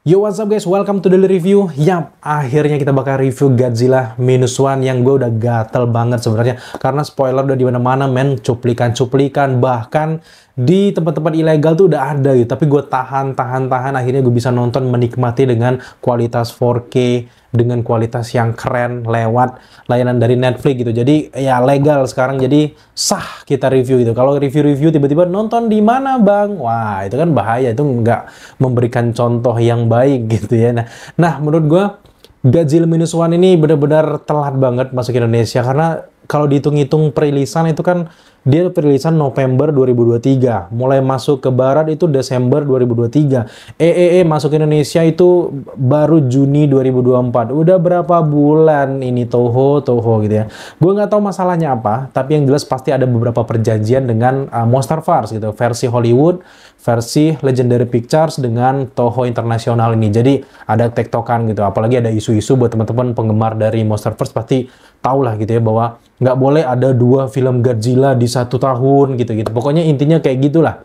Yo, what's up guys, welcome to daily review. Yap, akhirnya kita bakal review Godzilla Minus One yang gue udah gatel banget sebenarnya. Karena spoiler udah di mana-mana men, cuplikan-cuplikan, bahkan di tempat-tempat ilegal tuh udah ada gitu. Tapi gue tahan, akhirnya gue bisa nonton, menikmati dengan kualitas 4K, dengan kualitas yang keren lewat layanan dari Netflix gitu. Jadi ya legal sekarang, jadi sah kita review gitu. Kalau review-review tiba-tiba nonton di mana bang? Wah itu kan bahaya, itu nggak memberikan contoh yang baik gitu ya. Nah menurut gua Godzilla Minus One ini benar-benar telat banget masuk Indonesia, karena kalau dihitung-hitung perilisan itu kan dia perilisan November 2023, mulai masuk ke barat itu Desember 2023, masuk Indonesia itu baru Juni 2024. Udah berapa bulan ini Toho gitu ya. Gue nggak tahu masalahnya apa, tapi yang jelas pasti ada beberapa perjanjian dengan Monsterverse gitu, versi Hollywood, versi Legendary Pictures dengan Toho Internasional ini. Jadi ada tektokan gitu, apalagi ada isu-isu buat teman-teman penggemar dari Monsterverse pasti tahu lah gitu ya, bahwa nggak boleh ada 2 film Godzilla di 1 tahun gitu-gitu. Pokoknya intinya kayak gitulah.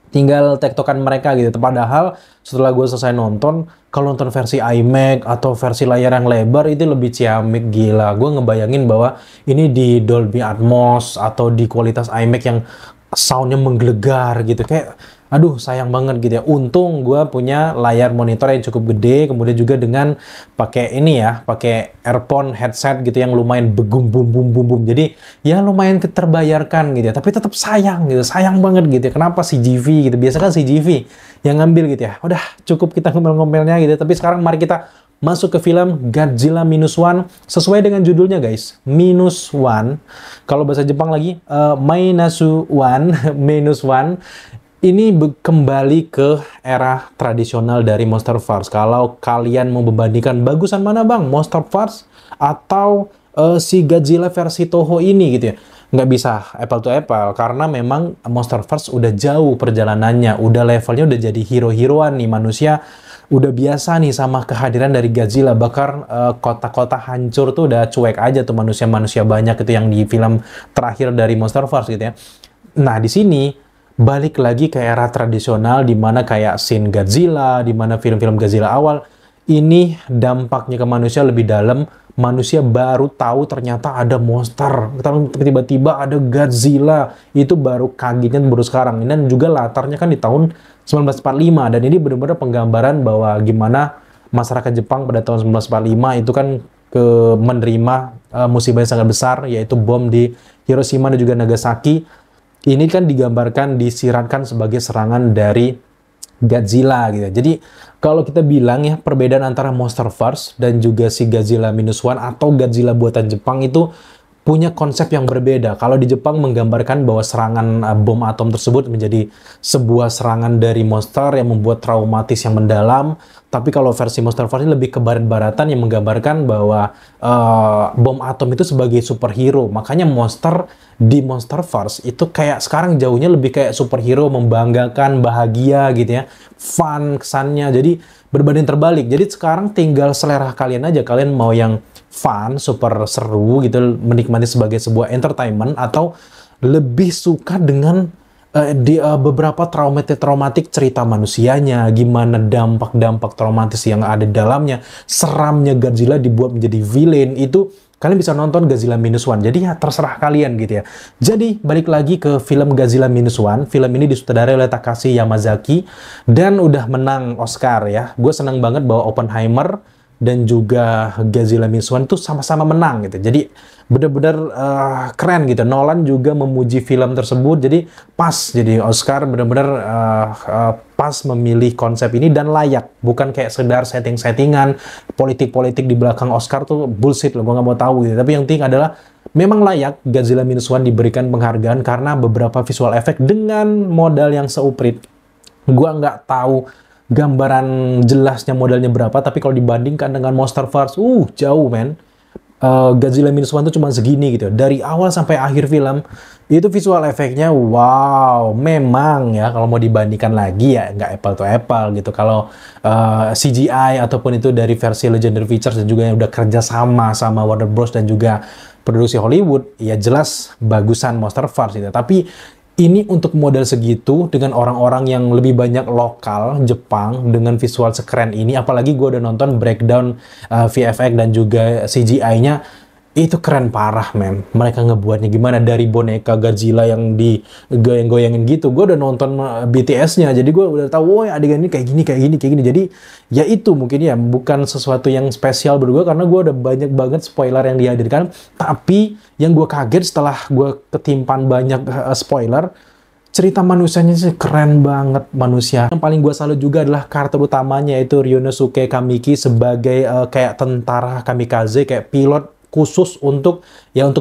Tinggal tektokan mereka gitu. Padahal setelah gue selesai nonton, kalau nonton versi IMAX atau versi layar yang lebar itu lebih ciamik, gila. Gue ngebayangin bahwa ini di Dolby Atmos atau di kualitas IMAX yang soundnya menggelegar gitu. Kayak aduh sayang banget gitu ya. Untung gue punya layar monitor yang cukup gede, kemudian juga dengan pakai ini ya, pakai earphone headset gitu yang lumayan begum bum bum bum bum. Jadi ya lumayan terbayarkan gitu ya. Tapi tetap sayang gitu, sayang banget gitu ya. Kenapa CGV gitu? Biasa kan CGV yang ngambil gitu ya. Udah cukup kita ngomel-ngomelnya gitu. Tapi sekarang mari kita masuk ke film Godzilla Minus One sesuai dengan judulnya guys, Minus One. Kalau bahasa Jepang lagi Minasu One, Minus One. Ini kembali ke era tradisional dari Monsterverse. Kalau kalian mau membandingkan bagusan mana bang, Monsterverse atau si Godzilla versi Toho ini gitu ya, nggak bisa apple to apple, karena memang Monsterverse udah jauh perjalanannya, udah levelnya udah jadi hero-heroan nih, manusia udah biasa nih sama kehadiran dari Godzilla. Bahkan kota-kota hancur tuh udah cuek aja tuh, manusia-manusia banyak itu yang di film terakhir dari Monsterverse gitu ya. Nah di sini balik lagi ke era tradisional, di mana kayak Shin Godzilla, di mana film-film Godzilla awal ini dampaknya ke manusia lebih dalam. Manusia baru tahu ternyata ada monster, tiba-tiba ada Godzilla, itu baru kagetnya baru sekarang. Dan juga latarnya kan di tahun 1945, dan ini benar-benar penggambaran bahwa gimana masyarakat Jepang pada tahun 1945 itu kan menerima musibah yang sangat besar, yaitu bom di Hiroshima dan juga Nagasaki. Ini kan digambarkan, disiratkan sebagai serangan dari Godzilla gitu. Jadi kalau kita bilang ya, perbedaan antara Monsterverse dan juga si Godzilla Minus One atau Godzilla buatan Jepang itu punya konsep yang berbeda. Kalau di Jepang menggambarkan bahwa serangan bom atom tersebut menjadi sebuah serangan dari monster yang membuat traumatis yang mendalam. Tapi kalau versi Monsterverse ini lebih ke barat-baratan yang menggambarkan bahwa bom atom itu sebagai superhero. Makanya monster di Monsterverse itu kayak sekarang jauhnya lebih kayak superhero, membanggakan, bahagia gitu ya. Fun kesannya. Jadi berbanding terbalik. Jadi sekarang tinggal selera kalian aja. Kalian mau yang fun, super seru gitu, menikmati sebagai sebuah entertainment, atau lebih suka dengan beberapa traumatik cerita manusianya, gimana dampak-dampak traumatis yang ada di dalamnya, seramnya Godzilla dibuat menjadi villain, itu kalian bisa nonton Godzilla Minus One. Jadi ya terserah kalian gitu ya. Jadi balik lagi ke film Godzilla Minus One. Film ini disutradarai oleh Takashi Yamazaki dan udah menang Oscar ya. Gue senang banget bahwa Oppenheimer dan juga Godzilla Minus One itu sama-sama menang gitu. Jadi benar-benar keren gitu. Nolan juga memuji film tersebut. Jadi pas, jadi Oscar benar-benar pas memilih konsep ini dan layak. Bukan kayak sekedar setting-settingan, politik-politik di belakang Oscar tuh bullshit loh. Gue nggak mau tahu gitu. Tapi yang penting adalah memang layak Godzilla Minus One diberikan penghargaan karena beberapa visual effect dengan modal yang seuprit. Gue nggak tahu gambaran jelasnya modalnya berapa, tapi kalau dibandingkan dengan Monsterverse, jauh men. Godzilla Minus One tuh cuma segini gitu. Dari awal sampai akhir film, itu visual efeknya wow, memang ya kalau mau dibandingkan lagi ya nggak apple to apple gitu. Kalau CGI ataupun itu dari versi Legendary Pictures dan juga yang udah kerja sama Warner Bros dan juga produksi Hollywood, ya jelas bagusan Monsterverse gitu. Tapi Ini untuk modal segitu dengan orang-orang yang lebih banyak lokal Jepang dengan visual sekeren ini, apalagi gue udah nonton breakdown VFX dan juga CGI-nya, itu keren parah men. Mereka ngebuatnya gimana dari boneka Godzilla yang digoyang-goyangin gitu. Gue udah nonton BTS-nya, jadi gue udah tahu, oh adegan ini kayak gini, kayak gini, kayak gini. Jadi ya itu mungkin ya bukan sesuatu yang spesial berdua karena gue udah banyak banget spoiler yang dihadirkan. Tapi yang gue kaget setelah gue ketimpan banyak spoiler, cerita manusianya sih keren banget manusia. Yang paling gue salut juga adalah karakter utamanya yaitu Ryonosuke Kamiki sebagai kayak tentara kamikaze, kayak pilot khusus untuk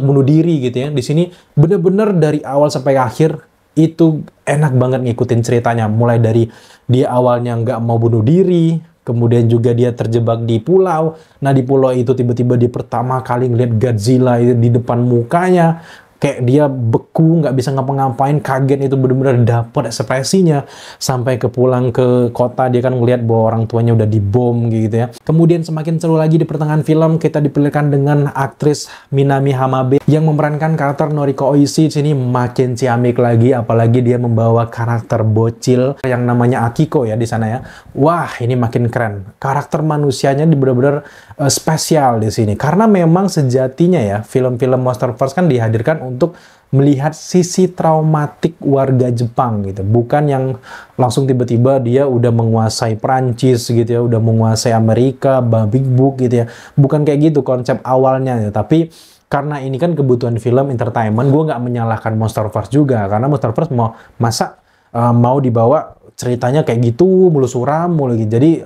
bunuh diri gitu ya. Di sini bener-bener dari awal sampai akhir itu enak banget ngikutin ceritanya. Mulai dari dia awalnya nggak mau bunuh diri, kemudian juga dia terjebak di pulau. Nah di pulau itu tiba-tiba dia pertama kali ngeliat Godzilla di depan mukanya. Kayak dia beku, nggak bisa ngapa-ngapain, kaget itu bener-bener dapet ekspresinya. Sampai pulang ke kota, dia kan ngeliat bahwa orang tuanya udah dibom gitu ya. Kemudian semakin seru lagi di pertengahan film, kita diperlihatkan dengan aktris Minami Hamabe yang memerankan karakter Noriko Oishi. Di sini makin ciamik lagi, apalagi dia membawa karakter bocil yang namanya Akiko ya di sana ya. Wah, ini makin keren. Karakter manusianya bener-bener spesial di sini. Karena memang sejatinya ya, film-film Monsterverse kan dihadirkan untuk melihat sisi traumatik warga Jepang gitu. Bukan yang langsung tiba-tiba dia udah menguasai Prancis gitu ya, udah menguasai Amerika, Big Book gitu ya. Bukan kayak gitu konsep awalnya ya. Tapi karena ini kan kebutuhan film entertainment, gue nggak menyalahkan Monsterverse juga. Karena Monsterverse mau dibawa ceritanya kayak gitu, mulu suram, mulu gitu. Jadi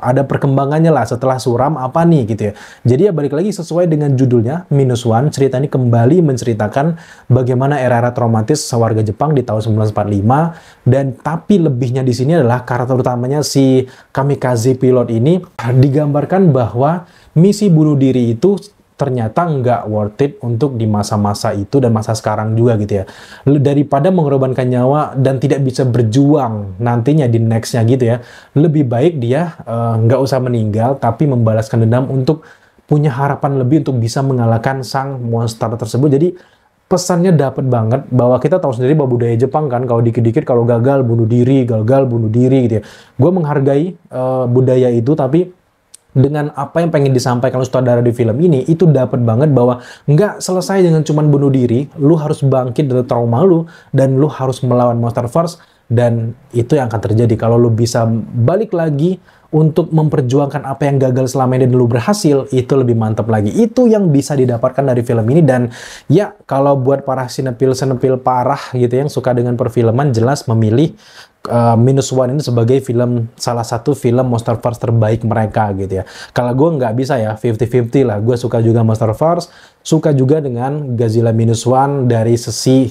ada perkembangannya lah setelah suram apa nih gitu ya. Jadi ya balik lagi sesuai dengan judulnya, -1, cerita ini kembali menceritakan bagaimana era-era traumatis warga Jepang di tahun 1945. Dan tapi lebihnya di sini adalah karakter utamanya si kamikaze pilot ini digambarkan bahwa misi bunuh diri itu ternyata nggak worth it untuk di masa-masa itu dan masa sekarang juga gitu ya. Daripada mengorbankan nyawa dan tidak bisa berjuang nantinya di next-nya gitu ya, lebih baik dia nggak usah meninggal tapi membalaskan dendam untuk punya harapan lebih untuk bisa mengalahkan sang monster tersebut. Jadi pesannya dapat banget bahwa kita tahu sendiri bahwa budaya Jepang kan kalau dikit-dikit kalau gagal bunuh diri gitu ya. Gue menghargai budaya itu, tapi dengan apa yang pengen disampaikan sutradara di film ini, itu dapat banget bahwa nggak selesai dengan cuman bunuh diri, lu harus bangkit dari trauma lu, dan lu harus melawan Monsterverse, dan itu yang akan terjadi kalau lu bisa balik lagi untuk memperjuangkan apa yang gagal selama ini dan lu berhasil, itu lebih mantap lagi. Itu yang bisa didapatkan dari film ini. Dan ya, kalau buat para sinepil parah gitu yang suka dengan perfilman, jelas memilih -1 ini sebagai salah satu film Monsterverse terbaik mereka gitu ya. Kalau gue nggak bisa ya 50-50 lah. Gue suka juga Monsterverse, suka juga dengan Godzilla -1 dari sisi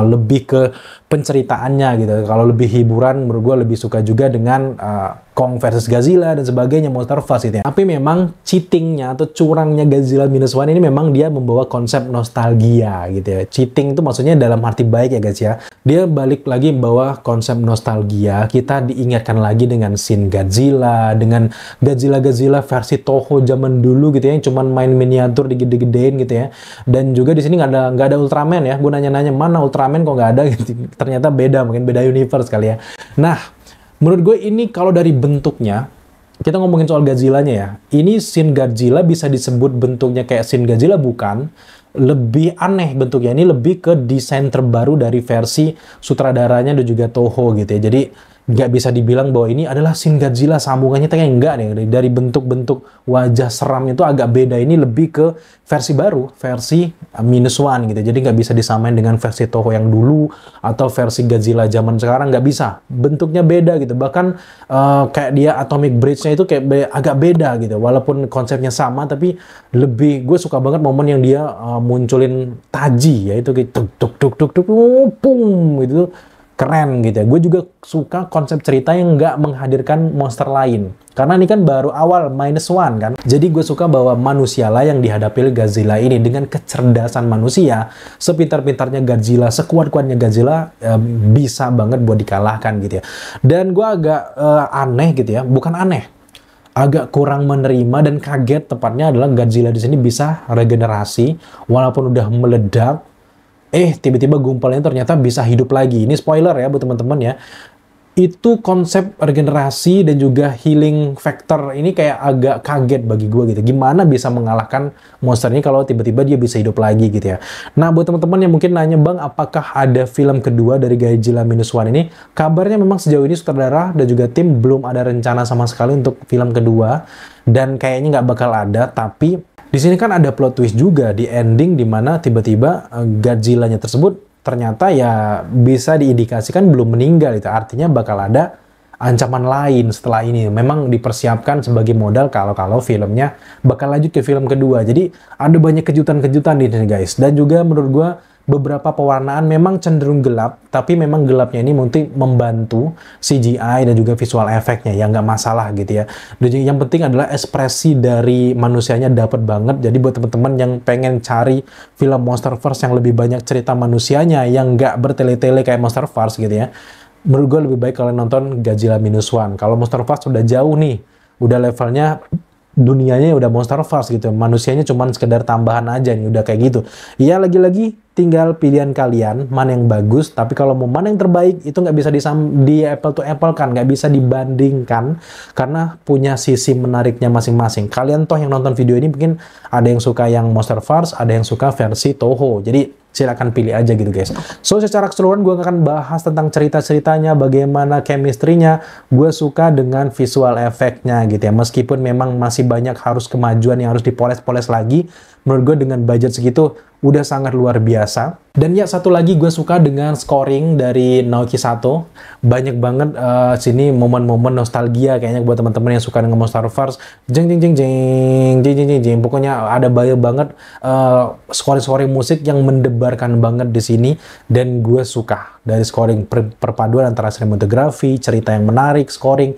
lebih ke penceritaannya gitu. Kalau lebih hiburan, menurut gue lebih suka juga dengan Kong versus Godzilla dan sebagainya Monsterverse itu ya. Tapi memang cheatingnya atau curangnya Godzilla -1 ini memang dia membawa konsep nostalgia gitu ya. Cheating itu maksudnya dalam arti baik ya guys ya. Dia balik lagi membawa konsep nostalgia. Kita diingatkan lagi dengan scene Godzilla, dengan Godzilla versi Toho zaman dulu gitu ya, yang cuman main miniatur digede-gedein gitu ya. Dan juga di sini nggak ada Ultraman ya. Gue nanya-nanya mana Ultraman kok nggak ada gitu. Ternyata beda, mungkin beda universe kali ya. Nah, menurut gue ini kalau dari bentuknya, kita ngomongin soal Godzilla-nya ya. Ini scene Godzilla bisa disebut bentuknya kayak scene Godzilla bukan. Lebih aneh bentuknya, ini lebih ke desain terbaru dari versi sutradaranya dan juga Toho gitu ya. Jadi nggak bisa dibilang bahwa ini adalah Shin Godzilla sambungannya, ternyata enggak nih. Dari bentuk-bentuk wajah seramnya itu agak beda. Ini lebih ke versi baru, versi -1 gitu. Jadi nggak bisa disamain dengan versi Toho yang dulu atau versi Godzilla zaman sekarang, nggak bisa. Bentuknya beda gitu. Bahkan kayak dia Atomic Bridge-nya itu kayak agak beda gitu. Walaupun konsepnya sama, tapi lebih, gue suka banget momen yang dia munculin taji, yaitu kayak tuk tuk tuk tuk tuk pum gitu. Keren gitu ya. Gue juga suka konsep cerita yang nggak menghadirkan monster lain. Karena ini kan baru awal -1 kan. Jadi gue suka bahwa manusialah yang dihadapi Godzilla ini dengan kecerdasan manusia. Sepintar-pintarnya Godzilla, sekuat-kuatnya Godzilla bisa banget buat dikalahkan gitu ya. Dan gue agak aneh gitu ya. Bukan aneh. Agak kurang menerima dan kaget tepatnya adalah Godzilla di sini bisa regenerasi walaupun udah meledak. tiba-tiba gumpalnya ternyata bisa hidup lagi. Ini spoiler ya buat teman-teman ya. Itu konsep regenerasi dan juga healing factor ini kayak agak kaget bagi gue gitu. Gimana bisa mengalahkan monster ini kalau tiba-tiba dia bisa hidup lagi gitu ya. Nah, buat teman-teman yang mungkin nanya, Bang, apakah ada film kedua dari Godzilla Minus One ini? Kabarnya memang sejauh ini sutradara dan juga tim belum ada rencana sama sekali untuk film kedua. Dan kayaknya nggak bakal ada, tapi di sini kan ada plot twist juga di ending di mana tiba-tiba Godzilla-nya tersebut ternyata ya bisa diindikasikan belum meninggal itu. Artinya bakal ada ancaman lain setelah ini. Memang dipersiapkan sebagai modal kalau filmnya bakal lanjut ke film kedua. Jadi ada banyak kejutan-kejutan di sini guys. Dan juga menurut gua beberapa pewarnaan memang cenderung gelap, tapi memang gelapnya ini mungkin membantu CGI dan juga visual efeknya, ya nggak masalah gitu ya. Dan yang penting adalah ekspresi dari manusianya dapat banget. Jadi buat teman-teman yang pengen cari film Monsterverse yang lebih banyak cerita manusianya, yang nggak bertele-tele kayak Monsterverse gitu ya, menurut gue lebih baik kalian nonton Godzilla Minus One. Kalau Monsterverse udah jauh nih, udah levelnya dunianya udah Monsterverse gitu, manusianya cuman sekedar tambahan aja nih, udah kayak gitu. Ya lagi-lagi tinggal pilihan kalian mana yang bagus, tapi kalau mau mana yang terbaik itu nggak bisa di apple to apple kan, nggak bisa dibandingkan karena punya sisi menariknya masing-masing. Kalian toh yang nonton video ini mungkin ada yang suka yang Monsterverse, ada yang suka versi Toho, jadi silakan pilih aja gitu guys. So secara keseluruhan gue akan bahas tentang cerita-ceritanya, bagaimana chemistry-nya. Gue suka dengan visual efeknya gitu ya, meskipun memang masih banyak harus kemajuan yang harus dipoles-poles lagi. Menurut gue dengan budget segitu udah sangat luar biasa. Dan ya satu lagi gue suka dengan scoring dari Naoki Sato. Banyak banget sini momen-momen nostalgia kayaknya buat teman-teman yang suka dengan Monsterverse. Jeng jeng jeng jeng jeng jeng jeng jeng. Pokoknya ada banyak banget scoring musik yang mendebarkan banget di sini, dan gue suka dari scoring perpaduan antara sinematografi, cerita yang menarik, scoring.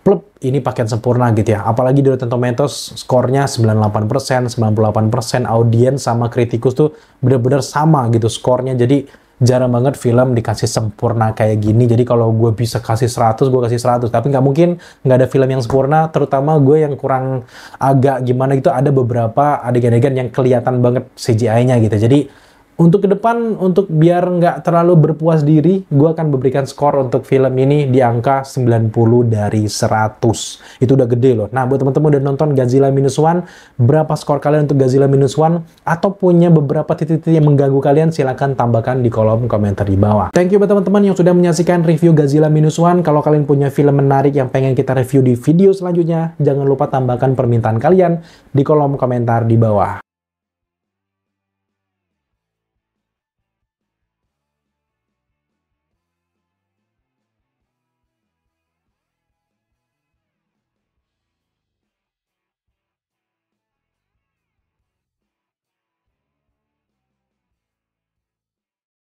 Plep, ini paket sempurna gitu ya. Apalagi di Rotten Tomatoes skornya 98%, 98%, audiens sama kritikus tuh bener-bener sama gitu skornya. Jadi jarang banget film dikasih sempurna kayak gini. Jadi kalau gue bisa kasih 100, gue kasih 100. Tapi nggak mungkin nggak ada film yang sempurna, terutama gue yang kurang agak gimana gitu. Ada beberapa adegan-adegan yang kelihatan banget CGI-nya gitu. Jadi untuk ke depan, untuk biar nggak terlalu berpuas diri, gue akan memberikan skor untuk film ini di angka 90 dari 100. Itu udah gede loh. Nah, buat teman-teman udah nonton Godzilla Minus One, berapa skor kalian untuk Godzilla Minus One? Atau punya beberapa titik-titik yang mengganggu kalian, silahkan tambahkan di kolom komentar di bawah. Thank you buat teman-teman yang sudah menyaksikan review Godzilla Minus One. Kalau kalian punya film menarik yang pengen kita review di video selanjutnya, jangan lupa tambahkan permintaan kalian di kolom komentar di bawah.